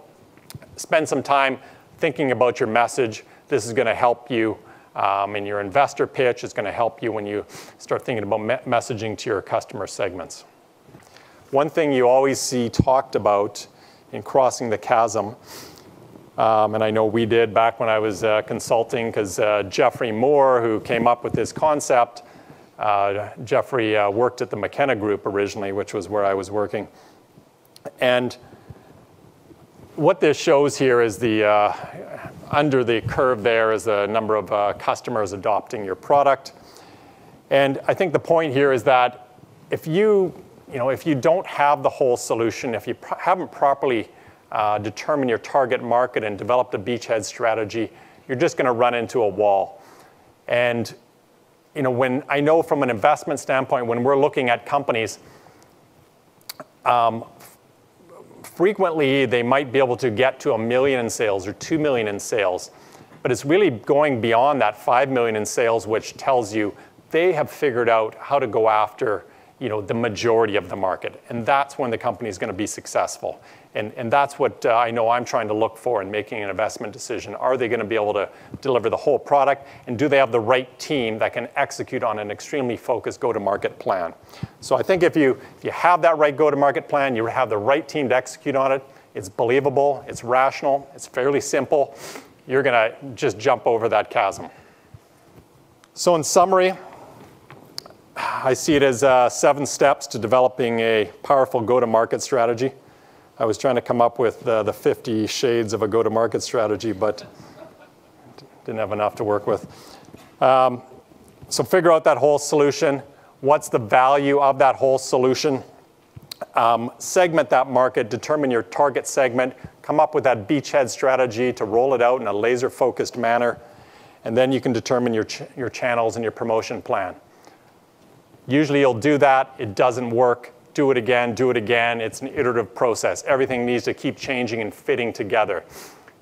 spend some time thinking about your message. This is going to help you in your investor pitch. It's going to help you when you start thinking about messaging to your customer segments. One thing you always see talked about in crossing the chasm, and I know we did back when I was consulting, because Jeffrey Moore, who came up with this concept, Jeffrey worked at the McKenna Group originally, which was where I was working. And what this shows here is under the curve there is the number of customers adopting your product. And I think the point here is that if you if you don't have the whole solution, if you haven't properly determined your target market and developed a beachhead strategy, you're just going to run into a wall. And when I know from an investment standpoint, when we're looking at companies, frequently they might be able to get to $1 million in sales or $2 million in sales, but it's really going beyond that $5 million in sales, which tells you they have figured out how to go after the majority of the market. And that's when the company is going to be successful. And that's what I know I'm trying to look for in making an investment decision. Are they going to be able to deliver the whole product? And do they have the right team that can execute on an extremely focused go-to-market plan? So I think if you have that right go-to-market plan, you have the right team to execute on it, it's believable, it's rational, it's fairly simple, you're going to just jump over that chasm. So in summary, I see it as 7 steps to developing a powerful go-to-market strategy. I was trying to come up with the 50 shades of a go-to-market strategy, but didn't have enough to work with. So figure out that whole solution. What's the value of that whole solution? Segment that market, determine your target segment, come up with that beachhead strategy to roll it out in a laser-focused manner, and then you can determine your channels and your promotion plan. Usually you'll do that, it doesn't work, do it again, it's an iterative process. Everything needs to keep changing and fitting together.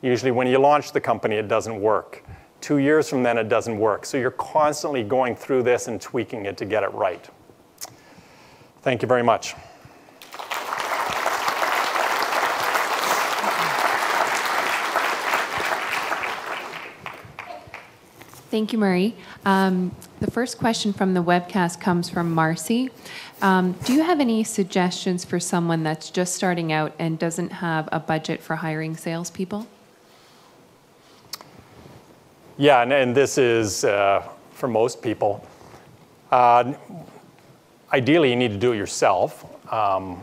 Usually when you launch the company, it doesn't work. 2 years from then, it doesn't work. So you're constantly going through this and tweaking it to get it right. Thank you very much. Thank you, Murray. The first question from the webcast comes from Marcy. Do you have any suggestions for someone that's just starting out and doesn't have a budget for hiring salespeople? Yeah, and this is for most people. Ideally, you need to do it yourself. The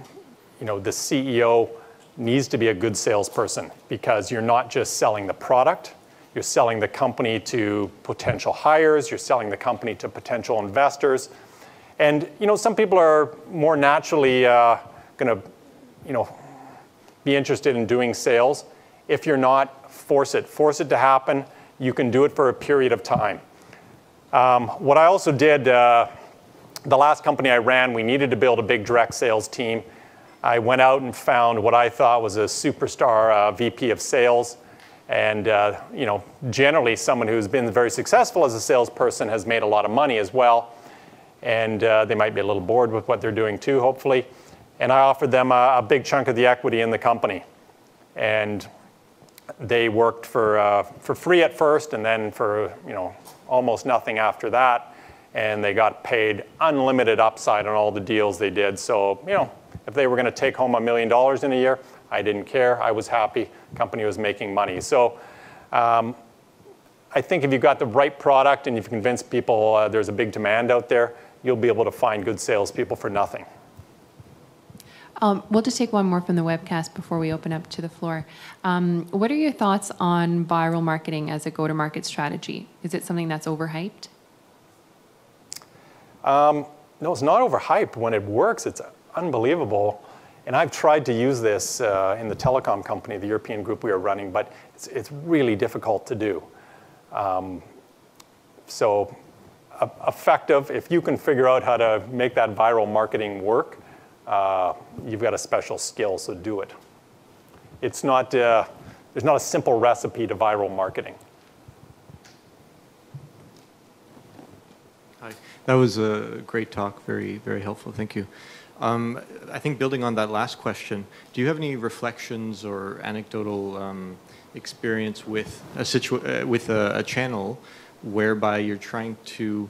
CEO needs to be a good salesperson because you're not just selling the product, you're selling the company to potential hires, you're selling the company to potential investors. And some people are more naturally going to be interested in doing sales. If you're not, force it to happen. You can do it for a period of time. What I also did, the last company I ran, we needed to build a big direct sales team. I went out and found what I thought was a superstar VP of sales. And generally someone who's been very successful as a salesperson has made a lot of money as well. And they might be a little bored with what they're doing too, hopefully. And I offered them a big chunk of the equity in the company. And they worked for free at first, and then for almost nothing after that. And they got paid unlimited upside on all the deals they did. So if they were going to take home $1 million in a year, I didn't care. I was happy. The company was making money. So I think if you've got the right product and you've convinced people there's a big demand out there, you'll be able to find good salespeople for nothing. We'll just take one more from the webcast before we open up to the floor. What are your thoughts on viral marketing as a go-to-market strategy? Is it something that's overhyped? No, it's not overhyped. When it works, it's unbelievable. And I've tried to use this in the telecom company, the European group we were running, but it's really difficult to do. So effective, if you can figure out how to make that viral marketing work, you've got a special skill, so do it. It's not, there's not a simple recipe to viral marketing. Hi, that was a great talk, very, very helpful, thank you. I think building on that last question, do you have any reflections or anecdotal experience with a channel whereby you're trying to,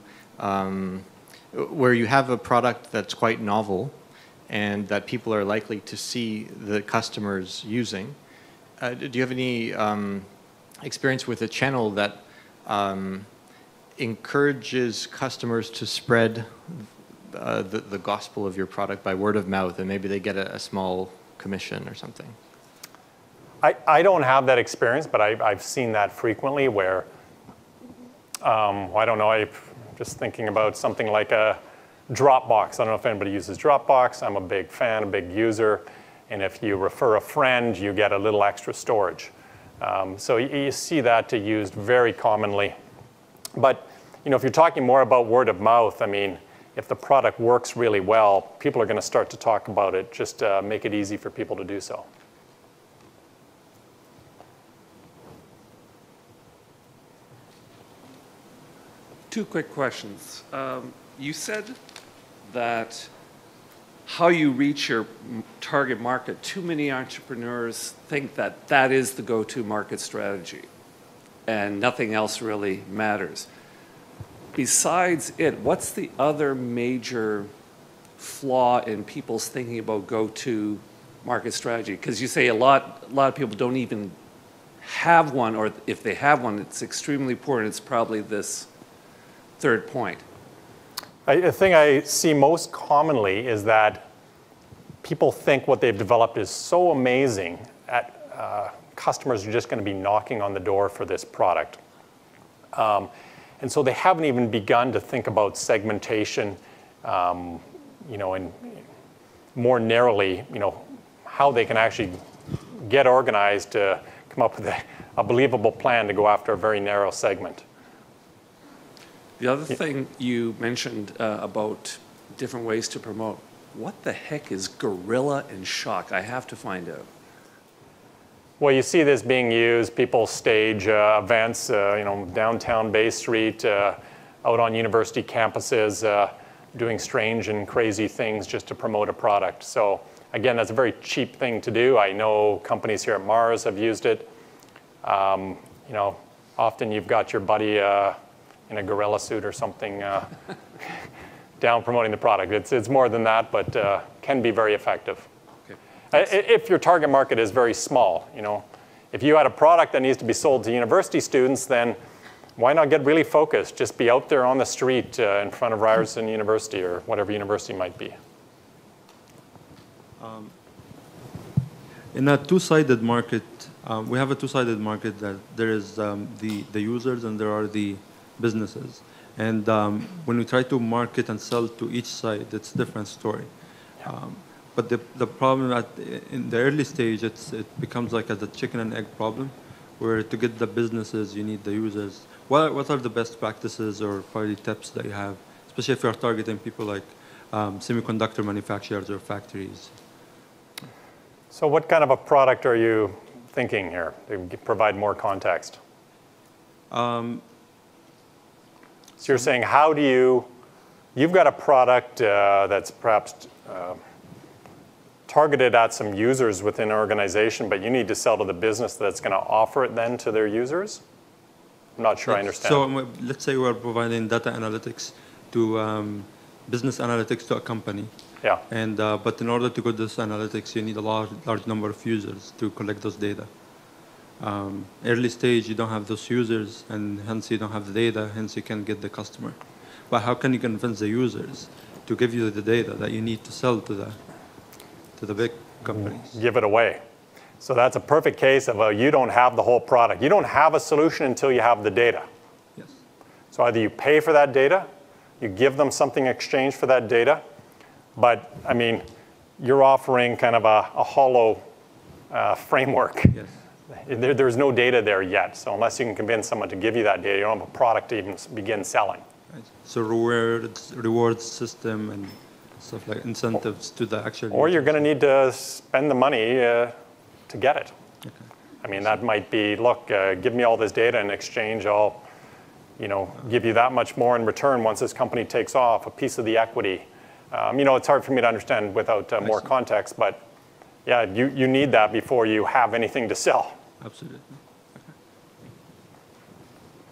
where you have a product that's quite novel and that people are likely to see the customers using? Do you have any experience with a channel that encourages customers to spread the gospel of your product by word of mouth, and maybe they get a small commission or something? I don't have that experience, but I've seen that frequently where, I don't know, I'm just thinking about something like a Dropbox. I don't know if anybody uses Dropbox. I'm a big fan, a big user. And if you refer a friend, you get a little extra storage. So you see that used very commonly. But if you're talking more about word of mouth, I mean, if the product works really well, people are going to start to talk about it. Just make it easy for people to do so. Two quick questions. You said that how you reach your target market, too many entrepreneurs think that that is the go-to market strategy and nothing else really matters. Besides it, what's the other major flaw in people's thinking about go-to market strategy? Because you say a lot of people don't even have one, or if they have one, it's extremely poor, and it's probably this third point. The thing I see most commonly is that people think what they've developed is so amazing that customers are just going to be knocking on the door for this product. And so they haven't even begun to think about segmentation, and more narrowly, how they can actually get organized to come up with a believable plan to go after a very narrow segment. The other thing you mentioned about different ways to promote, what the heck is Gorilla and Shock? I have to find out. Well, you see this being used. People stage events, downtown Bay Street, out on university campuses, doing strange and crazy things just to promote a product. So again, that's a very cheap thing to do. I know companies here at Mars have used it. Often you've got your buddy in a gorilla suit or something down promoting the product. It's more than that, but can be very effective. If your target market is very small, if you had a product that needs to be sold to university students, then why not get really focused? Just be out there on the street in front of Ryerson University or whatever university might be. In a two-sided market, we have a two-sided market that there is the users and there are the businesses. And when we try to market and sell to each side, it's a different story. But the problem in the early stage, it becomes like a chicken and egg problem, where to get the businesses, you need the users. What are the best practices or probably tips that you have, especially if you're targeting people like semiconductor manufacturers or factories? So what kind of a product are you thinking here to provide more context? So you're saying, how do you've got a product that's perhaps targeted at some users within an organization, but you need to sell to the business that's going to offer it then to their users? I'm not sure I understand. So let's say we're providing data analytics to business analytics to a company. Yeah. And but in order to go to this analytics, you need a large number of users to collect those data. Early stage, you don't have those users, and hence you don't have the data, hence you can't get the customer. But how can you convince the users to give you the data that you need to sell to the big companies? Give it away. So that's a perfect case of you don't have the whole product. You don't have a solution until you have the data. Yes. So either you pay for that data, you give them something in exchange for that data, but I mean, you're offering kind of a hollow framework. Yes. There's no data there yet. So unless you can convince someone to give you that data, you don't have a product to even begin selling. Right. So rewards system and stuff like incentives to the actual Or users. you're going to need to spend the money to get it. Okay. I mean, that might be, look, give me all this data in exchange. I'll, give you that much more in return once this company takes off, a piece of the equity. It's hard for me to understand without more context, but yeah, you need that before you have anything to sell. Absolutely. Okay.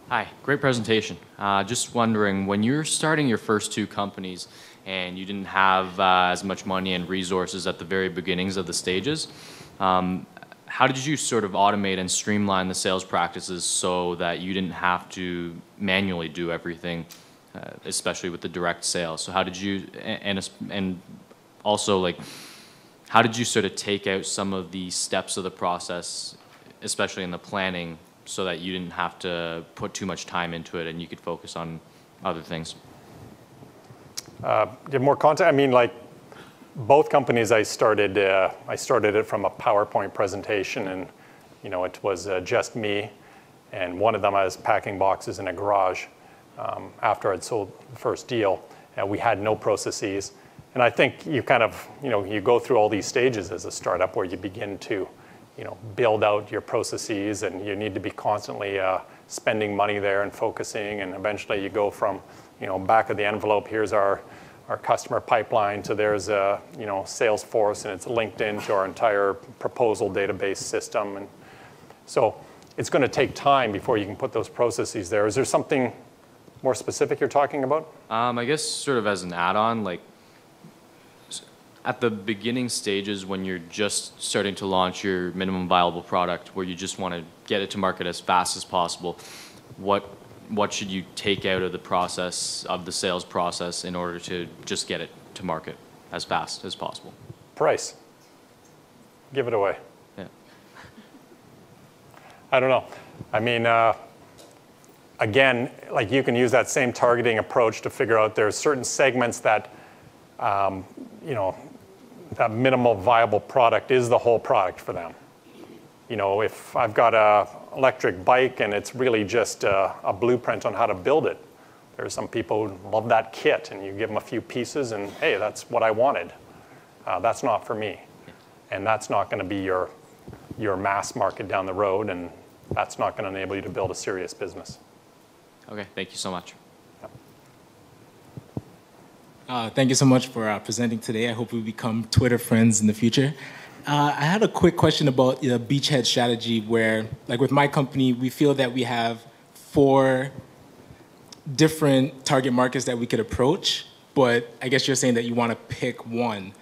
Hi, great presentation. Just wondering, when you're starting your first two companies and you didn't have as much money and resources at the very beginnings of the stages, how did you sort of automate and streamline the sales practices so that you didn't have to manually do everything, especially with the direct sales? So how did you, and also like, how did you sort of take out some of the steps of the process, especially in the planning, so that you didn't have to put too much time into it and you could focus on other things? Give more context. I mean, like both companies, I started it from a PowerPoint presentation, and it was just me, and one of them I was packing boxes in a garage after I'd sold the first deal, and we had no processes. And I think you kind of, you go through all these stages as a startup where you begin to, build out your processes, and you need to be constantly spending money there and focusing, and eventually you go from, back of the envelope, here's our customer pipeline, to there's a, Salesforce, and it's linked into our entire proposal database system. And so it's going to take time before you can put those processes there. Is there something more specific you're talking about? I guess sort of as an add-on, like at the beginning stages when you're just starting to launch your minimum viable product, where you just want to get it to market as fast as possible, what should you take out of the process, of the sales process, in order to just get it to market as fast as possible? Price. Give it away. Yeah. I don't know. I mean, again, like you can use that same targeting approach to figure out there's certain segments that, that minimal viable product is the whole product for them. If I've got a electric bike and it's really just a blueprint on how to build it, there's some people who love that kit, and you give them a few pieces and, hey, that's what I wanted. That's not for me. And that's not going to be your mass market down the road, and that's not going to enable you to build a serious business. Okay, thank you so much. Thank you so much for presenting today. I hope we become Twitter friends in the future. I had a quick question about the Beachhead Strategy, where, like with my company, we feel that we have 4 different target markets that we could approach, but I guess you're saying that you want to pick one.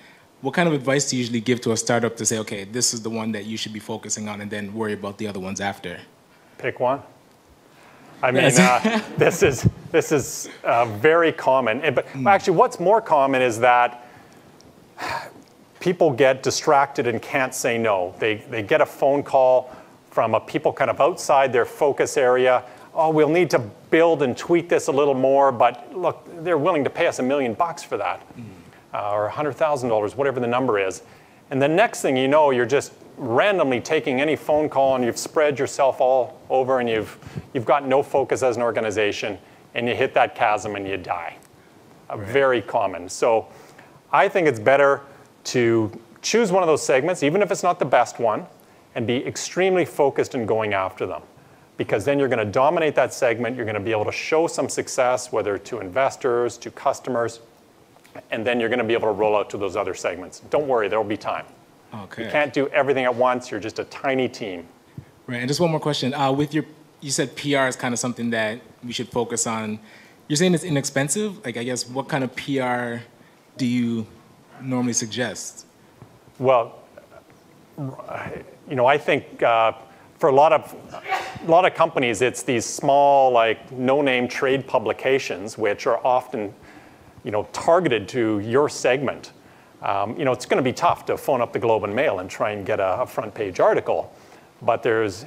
What kind of advice do you usually give to a startup to say, okay, this is the one that you should be focusing on, and then worry about the other ones after? Pick one. I mean, this is very common. But actually, what's more common is that people get distracted and can't say no. They get a phone call from people kind of outside their focus area. Oh, we'll need to build and tweak this a little more, but look, they're willing to pay us $1 million for that, or $100,000, whatever the number is. And the next thing you know, you're just randomly taking any phone call, and you've spread yourself all over, and you've got no focus as an organization, and you hit that chasm and you die. Right. Very common. So I think it's better to choose one of those segments, even if it's not the best one, and be extremely focused in going after them. Because then you're going to dominate that segment, you're going to be able to show some success, whether to investors, to customers, and then you're going to be able to roll out to those other segments. Don't worry, there will be time. Okay. You can't do everything at once. You're just a tiny team. Right, and just one more question. You said PR is kind of something that we should focus on. You're saying it's inexpensive? Like, I guess, what kind of PR do you normally suggest? Well, I think for a lot of companies, it's these small, like, no-name trade publications, which are often, targeted to your segment. It's going to be tough to phone up the Globe and Mail and try and get a front-page article. But there's,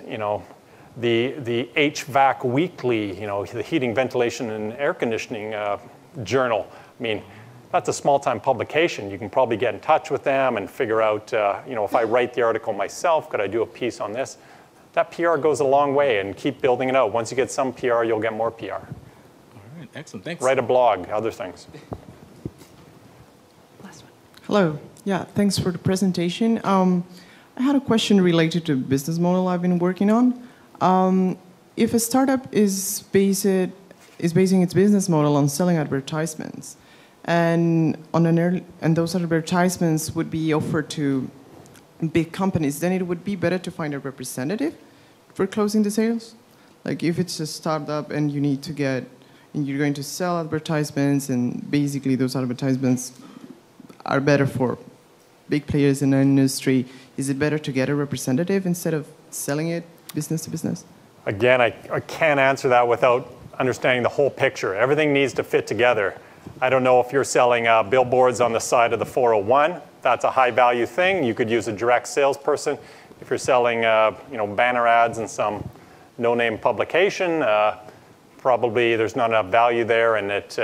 the HVAC Weekly, the Heating, Ventilation, and Air Conditioning Journal. I mean, that's a small-time publication. You can probably get in touch with them and figure out, if I write the article myself, could I do a piece on this? That PR goes a long way, and keep building it out. Once you get some PR, you'll get more PR. All right, excellent, thanks. Write a blog, other things. Hello. Yeah, thanks for the presentation. I had a question related to business model I've been working on. If a startup is basing its business model on selling advertisements, and those advertisements would be offered to big companies, then it would be better to find a representative for closing the sales. Like if it's a startup and you're going to sell advertisements, and basically those advertisements are better for big players in the industry, is it better to get a representative instead of selling it business to business? Again, I can't answer that without understanding the whole picture. Everything needs to fit together. I don't know if you're selling billboards on the side of the 401. That's a high value thing. You could use a direct salesperson. If you're selling banner ads in some no-name publication, probably there's not enough value there, and it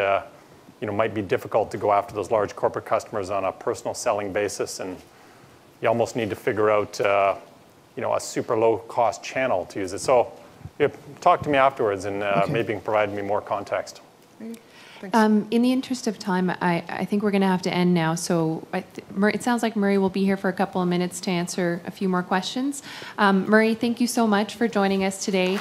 might be difficult to go after those large corporate customers on a personal selling basis, and you almost need to figure out a super low cost channel to use it. So talk to me afterwards, and maybe you can provide me more context. In the interest of time, I think we're going to have to end now. So it sounds like Murray will be here for a couple of minutes to answer a few more questions. Murray, thank you so much for joining us today.